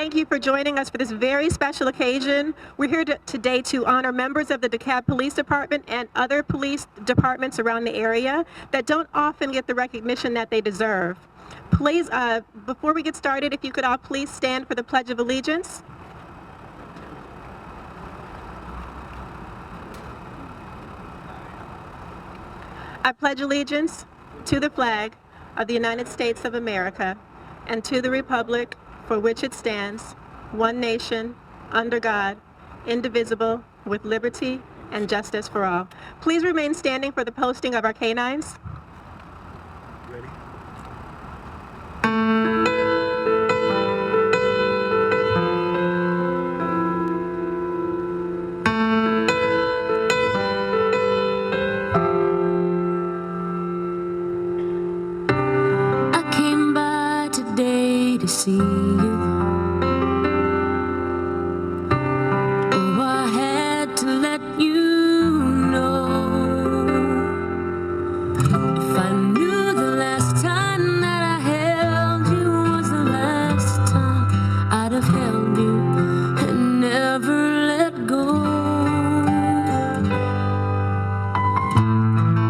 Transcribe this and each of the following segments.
thank you for joining us for this very special occasion. We're here today to honor members of the DeKalb Police Department and other police departments around the area that don't often get the recognition that they deserve. Please, before we get started, if you could all please stand for the Pledge of Allegiance. I pledge allegiance to the flag of the United States of America and to the republic for which it stands, one nation, under God, indivisible, with liberty and justice for all. Please remain standing for the posting of our K-9s. Ready? I came by today to see you. Oh, I had to let you know. If I knew the last time that I held you was the last time, I'd have held you and never let go.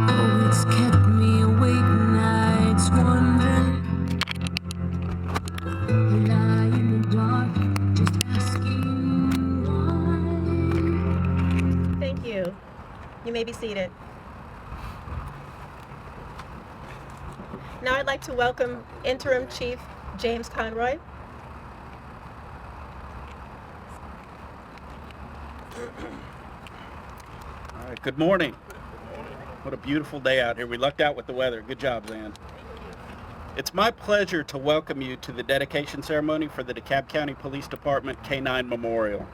Oh, it's kept me awake nights wondering. And I in the dark, just asking why. Thank you. You may be seated. Now I'd like to welcome Interim Chief James Conroy. All right, good morning. What a beautiful day out here. We lucked out with the weather. Good job, Zan. It's my pleasure to welcome you to the dedication ceremony for the DeKalb County Police Department K-9 Memorial.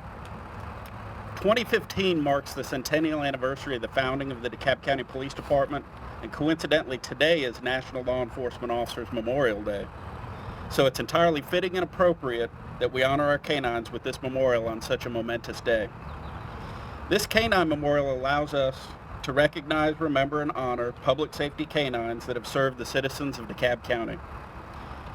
2015 marks the centennial anniversary of the founding of the DeKalb County Police Department, and coincidentally today is National Law Enforcement Officers Memorial Day. So it's entirely fitting and appropriate that we honor our K-9s with this memorial on such a momentous day. This K-9 memorial allows us to recognize, remember, and honor public safety K-9s that have served the citizens of DeKalb County.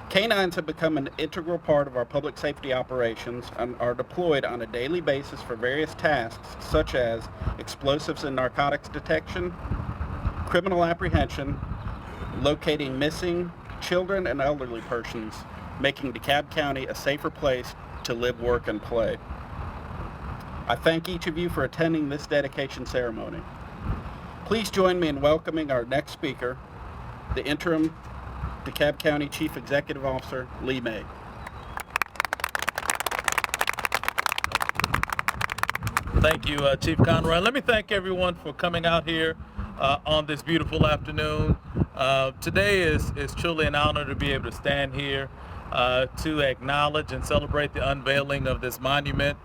K-9s have become an integral part of our public safety operations and are deployed on a daily basis for various tasks such as explosives and narcotics detection, criminal apprehension, locating missing children and elderly persons, making DeKalb County a safer place to live, work, and play. I thank each of you for attending this dedication ceremony. Please join me in welcoming our next speaker, the Interim DeKalb County Chief Executive Officer, Lee May. Thank you, Chief Conroy. Let me thank everyone for coming out here on this beautiful afternoon. Today is truly an honor to be able to stand here to acknowledge and celebrate the unveiling of this monument,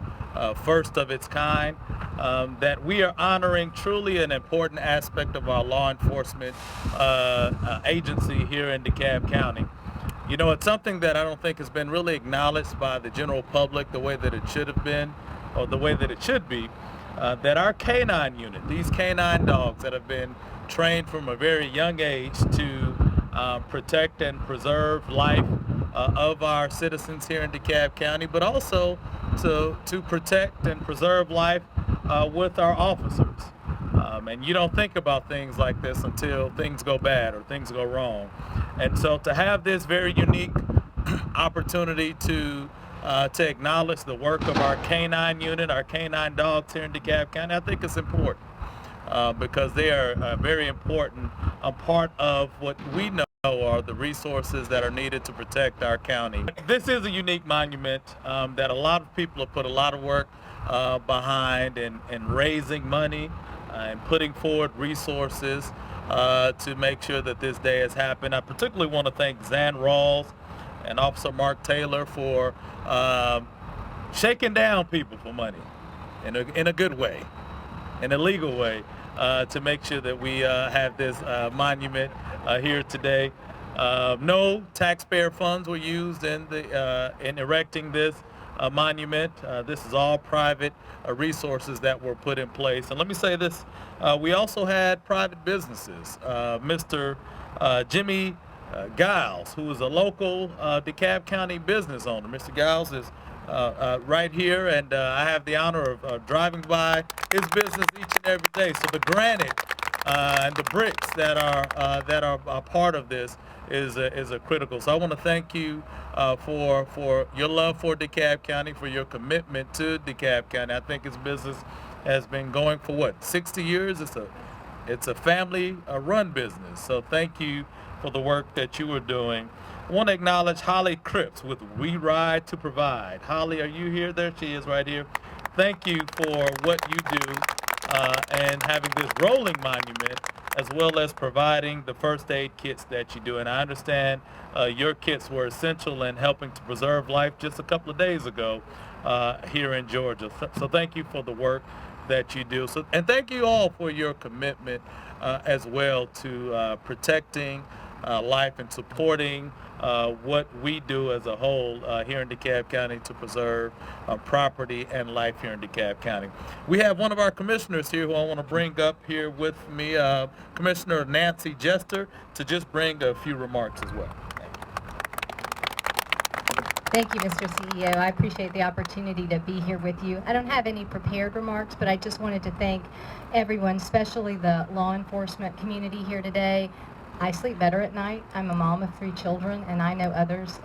first of its kind, that we are honoring truly an important aspect of our law enforcement agency here in DeKalb County. You know, it's something that I don't think has been really acknowledged by the general public the way that it should have been, or the way that it should be, that our K-9 unit, these K-9 dogs that have been trained from a very young age to protect and preserve life of our citizens here in DeKalb County, but also to protect and preserve life with our officers. And you don't think about things like this until things go bad or things go wrong. And so to have this very unique opportunity to acknowledge the work of our K-9 unit, our K-9 dogs here in DeKalb County, I think it's important because they are very important, a part of what we know are the resources that are needed to protect our county. This is a unique monument that a lot of people have put a lot of work behind in raising money and putting forward resources to make sure that this day has happened. I particularly want to thank Zan Rawls and Officer Mark Taylor for shaking down people for money in a good way, in a legal way, to make sure that we have this monument here today. No taxpayer funds were used in erecting this monument. This is all private resources that were put in place. And let me say this, we also had private businesses. Mr. Jimmy Giles, who is a local DeKalb County business owner. Mr. Giles is right here, and I have the honor of driving by his business each and every day. So the granite and the bricks that are a part of this is a critical. So I want to thank you for your love for DeKalb County, for your commitment to DeKalb County. I think his business has been going for what, 60 years? It's a family run business. So thank you for the work that you are doing. I want to acknowledge Holly Cripps with We Ride to Provide. Holly, are you here? There she is right here. Thank you for what you do and having this rolling monument, as well as providing the first aid kits that you do. And I understand your kits were essential in helping to preserve life just a couple of days ago here in Georgia. So thank you for the work that you do. And thank you all for your commitment as well to protecting life and supporting what we do as a whole here in DeKalb County to preserve property and life here in DeKalb County. We have one of our commissioners here who I want to bring up here with me, Commissioner Nancy Jester, to just bring a few remarks as well. Thank you, Mr. CEO. I appreciate the opportunity to be here with you. I don't have any prepared remarks, but I just wanted to thank everyone, especially the law enforcement community here today. I sleep better at night. I'm a mom of 3 children, and I know others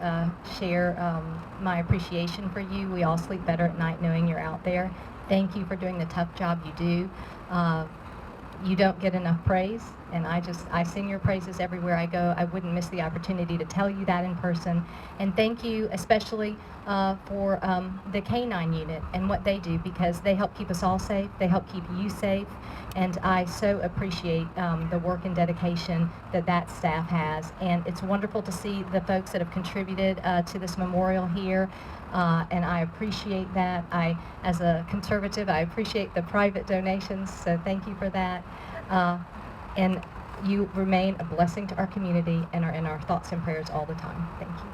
share my appreciation for you. We all sleep better at night knowing you're out there. Thank you for doing the tough job you do. You don't get enough praise, and I sing your praises everywhere I go. I wouldn't miss the opportunity to tell you that in person. And thank you especially for the K-9 unit and what they do, because they help keep us all safe, they help keep you safe, and I so appreciate the work and dedication that staff has. And it's wonderful to see the folks that have contributed to this memorial here. And I appreciate that. As a conservative, I appreciate the private donations, so thank you for that. And you remain a blessing to our community and are in our thoughts and prayers all the time. Thank you.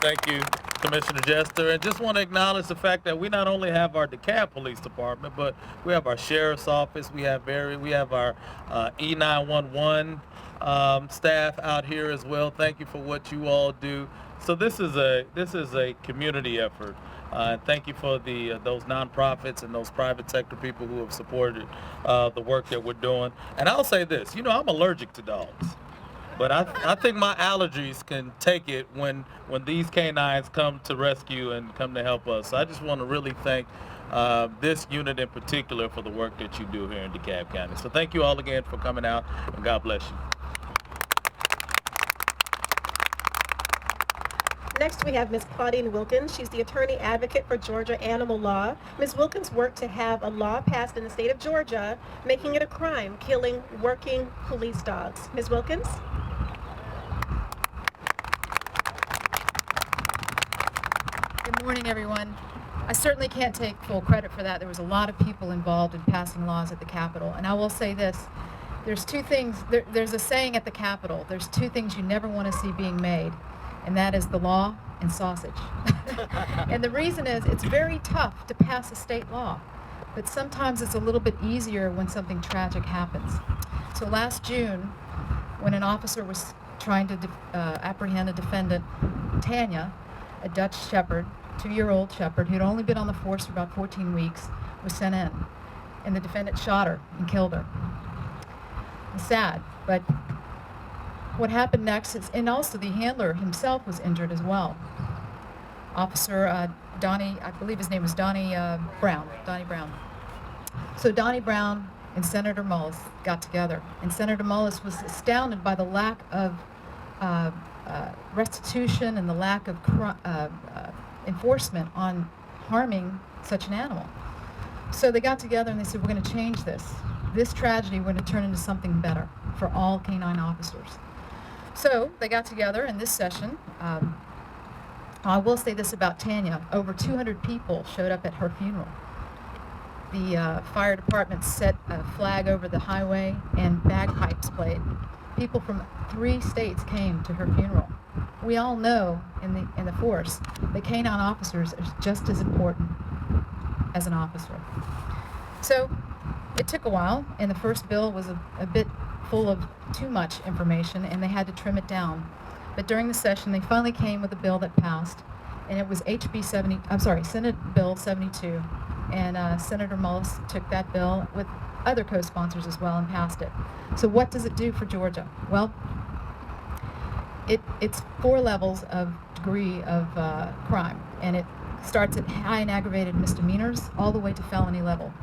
Thank you, Commissioner Jester. And just want to acknowledge the fact that we not only have our DeKalb Police Department, but we have our Sheriff's Office, we have our E911 staff out here as well. Thank you for what you all do. So this is a community effort. Thank you for those nonprofits and those private sector people who have supported the work that we're doing. And I'll say this, I'm allergic to dogs, but I think my allergies can take it when these K9s come to rescue and come to help us. So I just want to really thank this unit in particular for the work that you do here in DeKalb County. So thank you all again for coming out, and God bless you. Next, we have Ms. Claudine Wilkins. She's the attorney advocate for Georgia animal law. Ms. Wilkins worked to have a law passed in the state of Georgia, making it a crime killing working police dogs. Ms. Wilkins? Good morning, everyone. I certainly can't take full credit for that. There was a lot of people involved in passing laws at the Capitol. And I will say this, there's 2 things, there's a saying at the Capitol, there's 2 things you never want to see being made, and that is the law and sausage. And the reason is it's very tough to pass a state law, but sometimes it's a little bit easier when something tragic happens. So last June, when an officer was trying to apprehend a defendant, Tanya, a Dutch Shepherd, 2-year-old Shepherd, who'd only been on the force for about 14 weeks, was sent in. And the defendant shot her and killed her. It's sad, but what happened next is, and also the handler himself was injured as well. Officer Donnie, I believe his name was Donnie Brown. So Donnie Brown and Senator Mullis got together, and Senator Mullis was astounded by the lack of restitution and the lack of enforcement on harming such an animal. So they got together and they said, we're going to change this. This tragedy, we're going to turn into something better for all K-9 officers. So they got together in this session. I will say this about Tanya. Over 200 people showed up at her funeral. The fire department set a flag over the highway and bagpipes played. People from 3 states came to her funeral. We all know in the force that K-9 officers are just as important as an officer. So it took a while, and the first bill was a bit full of too much information, and they had to trim it down. But during the session, they finally came with a bill that passed, and it was Senate Bill 72, and Senator Mullis took that bill with other co-sponsors as well and passed it. So what does it do for Georgia? Well, it's 4 levels of degree of crime, and it starts at high and aggravated misdemeanors all the way to felony level.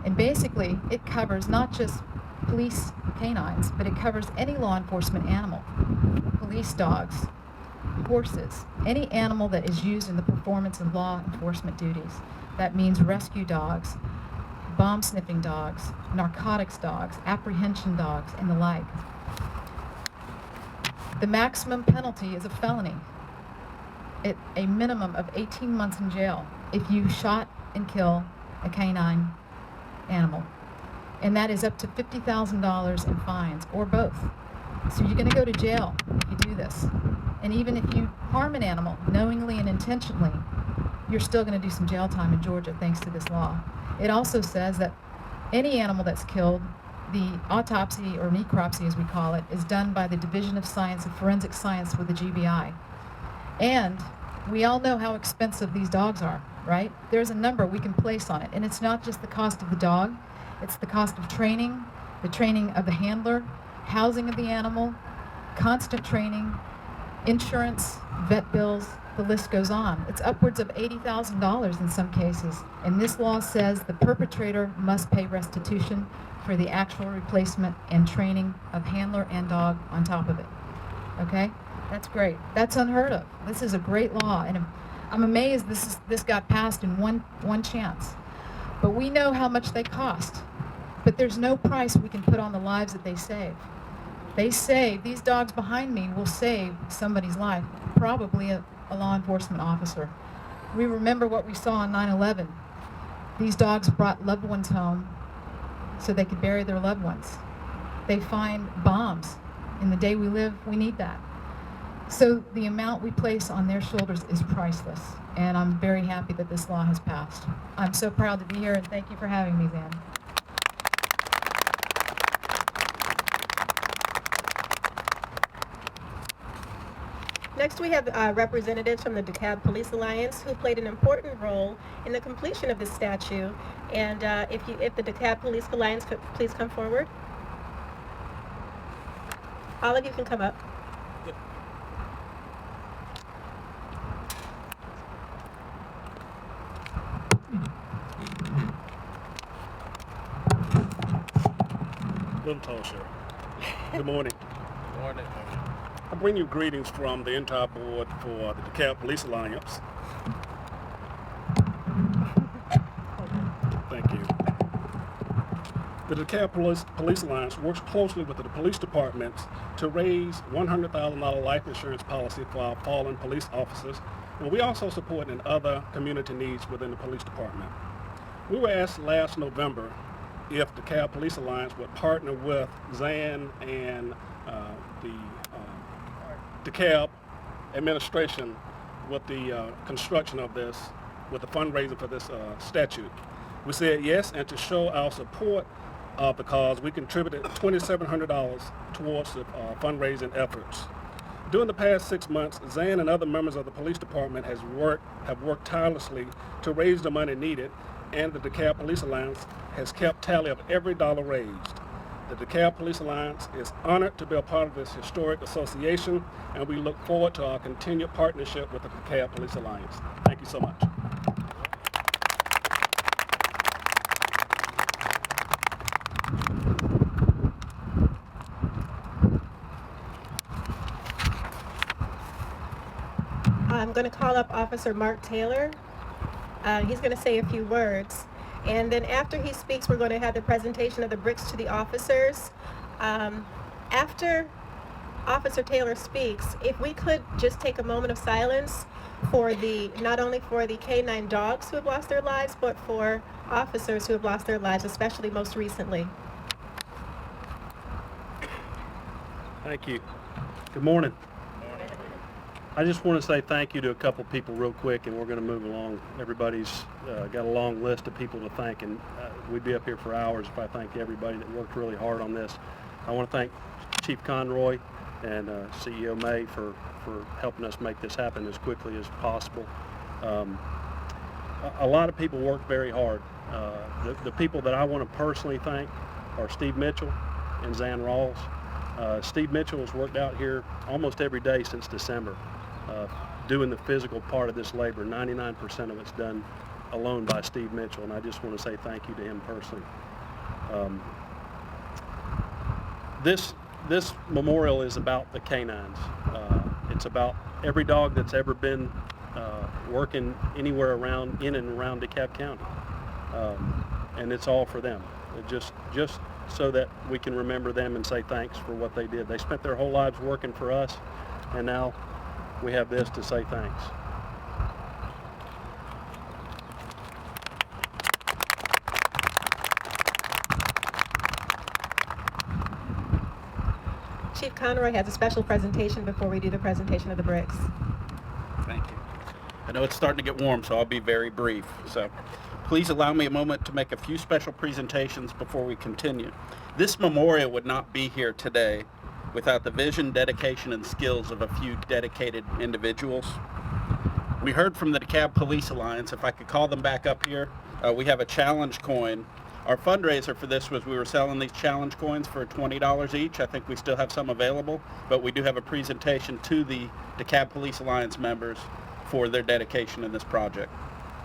And basically, it covers not just police canines, but it covers any law enforcement animal, police dogs, horses, any animal that is used in the performance of law enforcement duties. That means rescue dogs, bomb sniffing dogs, narcotics dogs, apprehension dogs, and the like. The maximum penalty is a felony. A minimum of 18 months in jail if you shot and kill a canine animal. And that is up to $50,000 in fines, or both. So you're going to go to jail if you do this. And even if you harm an animal knowingly and intentionally, you're still going to do some jail time in Georgia thanks to this law. It also says that any animal that's killed, the autopsy, or necropsy as we call it, is done by the Division of Science of Forensic Science with the GBI. And we all know how expensive these dogs are, right? There's a number we can place on it. And it's not just the cost of the dog, it's the cost of training, the training of the handler, housing of the animal, constant training, insurance, vet bills, the list goes on. It's upwards of $80,000 in some cases. And this law says the perpetrator must pay restitution for the actual replacement and training of handler and dog on top of it. Okay? That's great. That's unheard of. This is a great law, and I'm amazed this got passed in one chance. But we know how much they cost. But there's no price we can put on the lives that they save. They save, these dogs behind me will save somebody's life, probably a law enforcement officer. We remember what we saw on 9/11. These dogs brought loved ones home so they could bury their loved ones. They find bombs. In the day we live, we need that. So the amount we place on their shoulders is priceless, and I'm very happy that this law has passed. I'm so proud to be here, and thank you for having me, Zan. Next, we have representatives from the DeKalb Police Alliance who played an important role in the completion of this statue. And if the DeKalb Police Alliance could please come forward. All of you can come up. Little tall, sir. Good morning. Good morning. I bring you greetings from the entire board for the DeKalb Police Alliance. Thank you. The DeKalb Police Alliance works closely with the police departments to raise $100,000 life insurance policy for our fallen police officers, and we also support in other community needs within the police department. We were asked last November if the DeKalb Police Alliance would partner with Zan and the DeKalb administration with the construction of this, with the fundraising for this statute. We said yes, and to show our support of the cause, we contributed $2,700 towards the fundraising efforts. During the past 6 months, Zan and other members of the police department have worked tirelessly to raise the money needed, and the DeKalb Police Alliance has kept tally of every dollar raised. The DeKalb Police Alliance is honored to be a part of this historic association, and we look forward to our continued partnership with the DeKalb Police Alliance. Thank you so much. I'm going to call up Officer Mark Taylor. He's going to say a few words. And then after he speaks, we're going to have the presentation of the bricks to the officers. After Officer Taylor speaks, if we could just take a moment of silence for not only for the K-9 dogs who have lost their lives, but for officers who have lost their lives, especially most recently. Thank you. Good morning. I just want to say thank you to a couple people real quick, and we're going to move along. Everybody's got a long list of people to thank, and we'd be up here for hours if I thanked everybody that worked really hard on this. I want to thank Chief Conroy, and CEO May for helping us make this happen as quickly as possible. A lot of people work very hard. The people that I want to personally thank are Steve Mitchell and Zan Rawls. Steve Mitchell has worked out here almost every day since December, doing the physical part of this labor. 99% of it's done alone by Steve Mitchell, and I just want to say thank you to him personally. This memorial is about the K-9s. It's about every dog that's ever been working anywhere around, in and around DeKalb County, and it's all for them. Just so that we can remember them and say thanks for what they did. They spent their whole lives working for us, and now we have this to say thanks. Chief Conroy has a special presentation before we do the presentation of the bricks. Thank you. I know it's starting to get warm, so I'll be very brief. So please allow me a moment to make a few special presentations before we continue. This memorial would not be here today without the vision, dedication, and skills of a few dedicated individuals. We heard from the DeKalb Police Alliance. If I could call them back up here, we have a challenge coin. Our fundraiser for this was we were selling these challenge coins for $20 each. I think we still have some available, but we do have a presentation to the DeKalb Police Alliance members for their dedication in this project.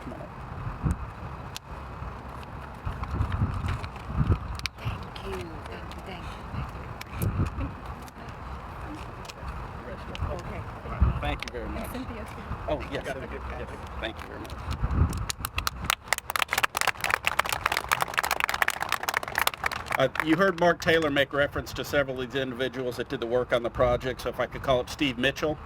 Come on up. Thank you very much. Oh, yes. Thank you very much. You heard Mark Taylor make reference to several of these individuals that did the work on the project, so if I could call up Steve Mitchell.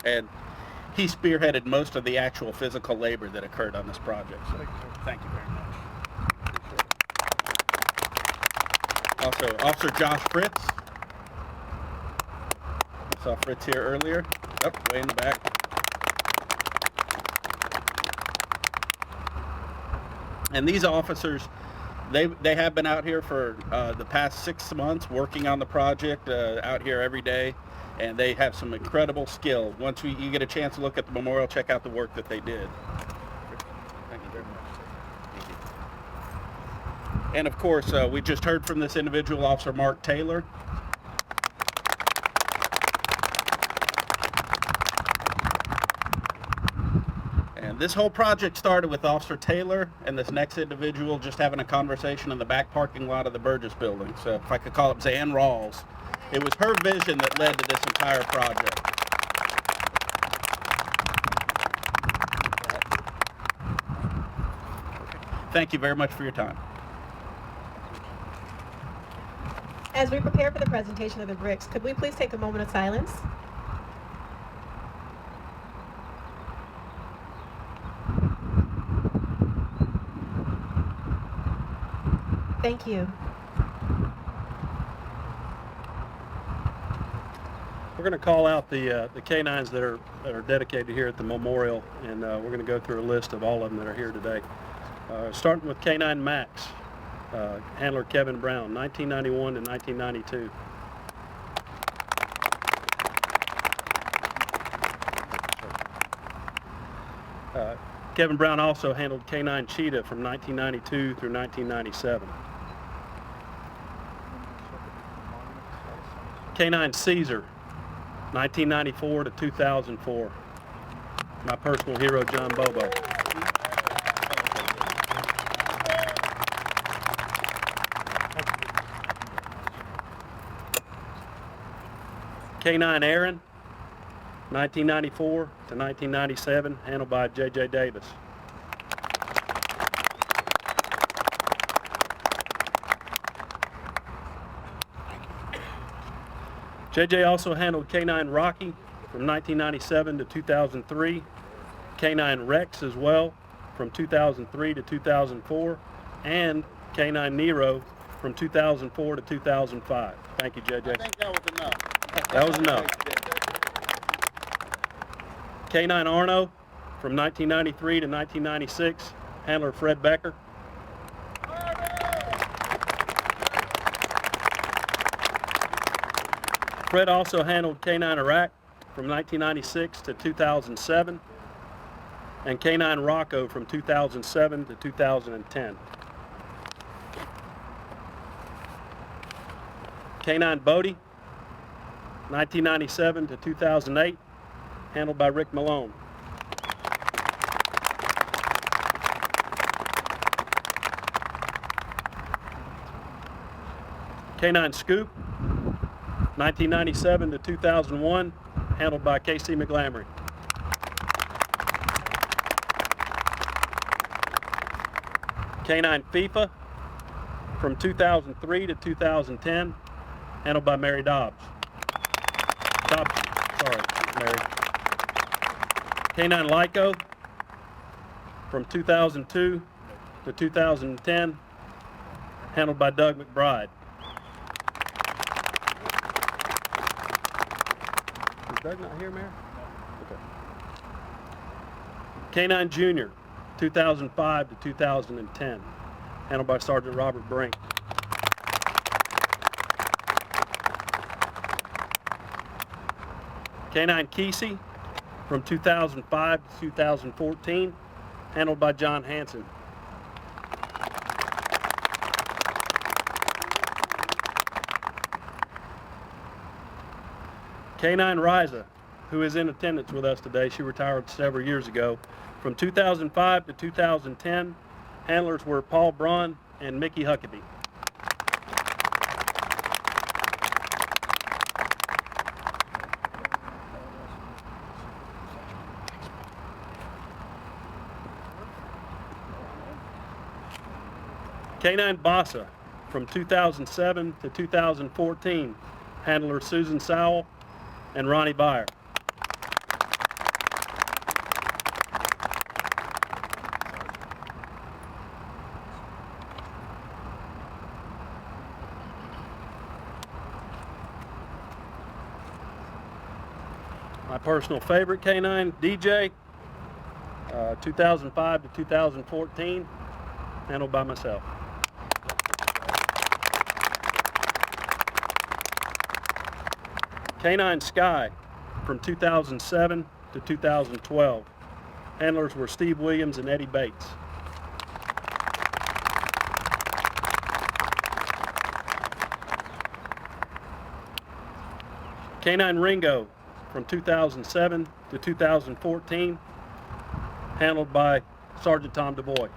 And he spearheaded most of the actual physical labor that occurred on this project. So thank you very much. Also, Officer Josh Fritz. I saw Fritz here earlier. Way in the back. And these officers, they have been out here for the past 6 months working on the project, out here every day, and they have some incredible skill. Once you get a chance to look at the memorial, check out the work that they did. Thank you very much. Thank you. And of course, we just heard from this individual, Officer Mark Taylor. This whole project started with Officer Taylor and this next individual just having a conversation in the back parking lot of the Burgess building. So if I could call up Zan Rawls, it was her vision that led to this entire project. Thank you very much for your time. As we prepare for the presentation of the bricks, could we please take a moment of silence? Thank you. We're going to call out the K-9s that are dedicated here at the memorial, and we're going to go through a list of all of them that are here today. Starting with K-9 Max, handler Kevin Brown, 1991 to 1992. Kevin Brown also handled K-9 Cheetah from 1992 through 1997. K-9 Caesar, 1994 to 2004. My personal hero, John Bobo. K-9 Aaron, 1994 to 1997, handled by J.J. Davis. J.J. also handled K-9 Rocky from 1997 to 2003, K-9 Rex as well from 2003 to 2004, and K-9 Nero from 2004 to 2005. Thank you, J.J. I think that was enough. That was enough. K-9 Arno from 1993 to 1996, handler Fred Becker. Fred also handled K-9 Iraq from 1996 to 2007 and K-9 Rocco from 2007 to 2010. K-9 Bodie, 1997 to 2008, handled by Rick Malone. K-9 Scoop, 1997 to 2001, handled by Casey McGlamory. K-9 FIFA, from 2003 to 2010, handled by Mary Dobbs. Mary. K-9 Lyco, from 2002 to 2010, handled by Doug McBride. Is Doug not here, Mary? Okay. K-9 Junior, 2005 to 2010, handled by Sergeant Robert Brink. K-9 Kesey, from 2005 to 2014, handled by John Hanson. K-9 Riza, who is in attendance with us today, she retired several years ago. From 2005 to 2010, handlers were Paul Braun and Mickey Huckabee. K-9 Bassa, from 2007 to 2014, handler Susan Sowell and Ronnie Byer. My personal favorite K-9, DJ, 2005 to 2014, handled by myself. K-9 Sky, from 2007 to 2012. Handlers were Steve Williams and Eddie Bates. K-9 Ringo, from 2007 to 2014, handled by Sergeant Tom DeBoy.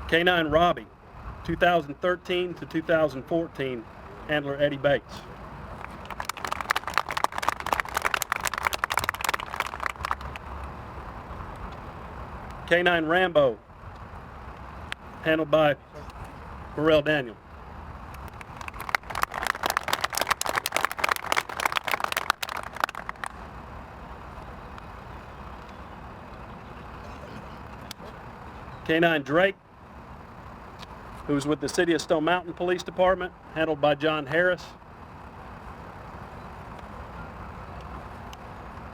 K-9 Robbie, 2013 to 2014, handler Eddie Bates. K-9 Rambo, handled by Burrell Daniel. K-9 Drake, who was with the City of Stone Mountain Police Department, handled by John Harris.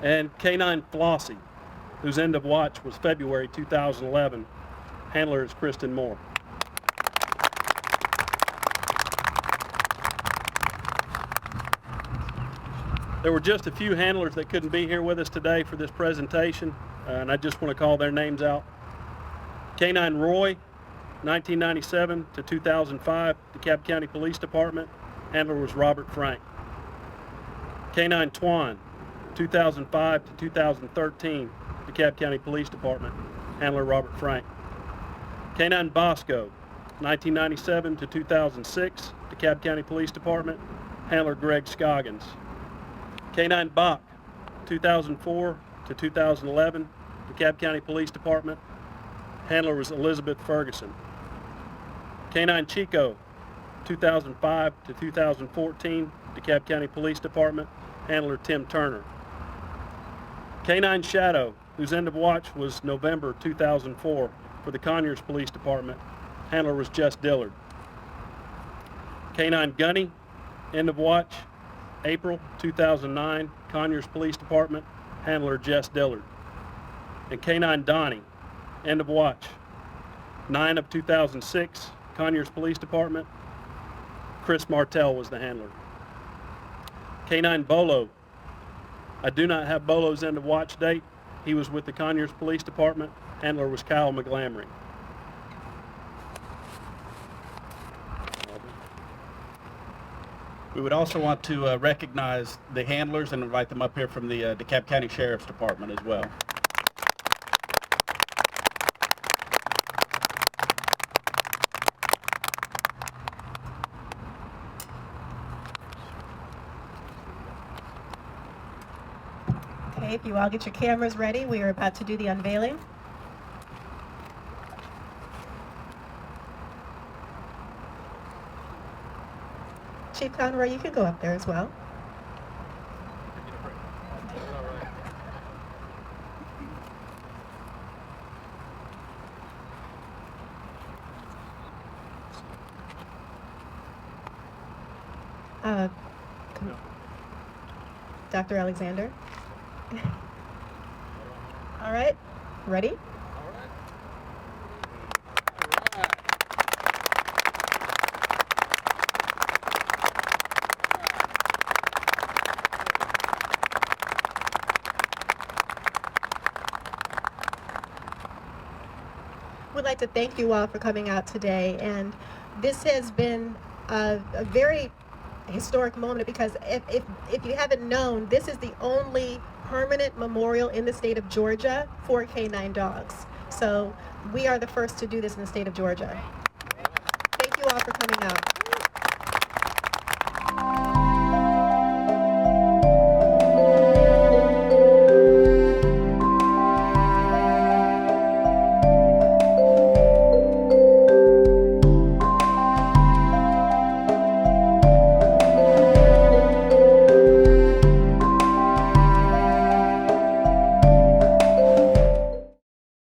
And K-9 Flossie, whose end of watch was February 2011, handler is Kristen Moore. There were just a few handlers that couldn't be here with us today for this presentation, and I just want to call their names out. K-9 Roy, 1997 to 2005, DeKalb County Police Department, handler was Robert Frank. K-9 Twan, 2005 to 2013, DeKalb County Police Department, handler Robert Frank. K-9 Bosco, 1997 to 2006, DeKalb County Police Department, handler Greg Scoggins. K-9 Bach, 2004 to 2011, DeKalb County Police Department, handler was Elizabeth Ferguson. K-9 Chico, 2005 to 2014, DeKalb County Police Department, handler Tim Turner. K-9 Shadow, whose end of watch was November 2004 for the Conyers Police Department, handler was Jess Dillard. K-9 Gunny, end of watch April 2009, Conyers Police Department, handler Jess Dillard. And K-9 Donnie, end of watch, 9 of 2006, Conyers Police Department, Chris Martell was the handler. K-9 Bolo, I do not have Bolo's end of watch date. He was with the Conyers Police Department, handler was Kyle McGlamry. We would also want to recognize the handlers and invite them up here from the DeKalb County Sheriff's Department as well. Okay, if you all get your cameras ready, we are about to do the unveiling. Chief Conroy, you can go up there as well. Dr. Alexander. All right, ready? We'd like to thank you all for coming out today, and this has been a very historic moment because if you haven't known, this is the only permanent memorial in the state of Georgia for K-9 dogs. So we are the first to do this in the state of Georgia. Thank you all for coming out.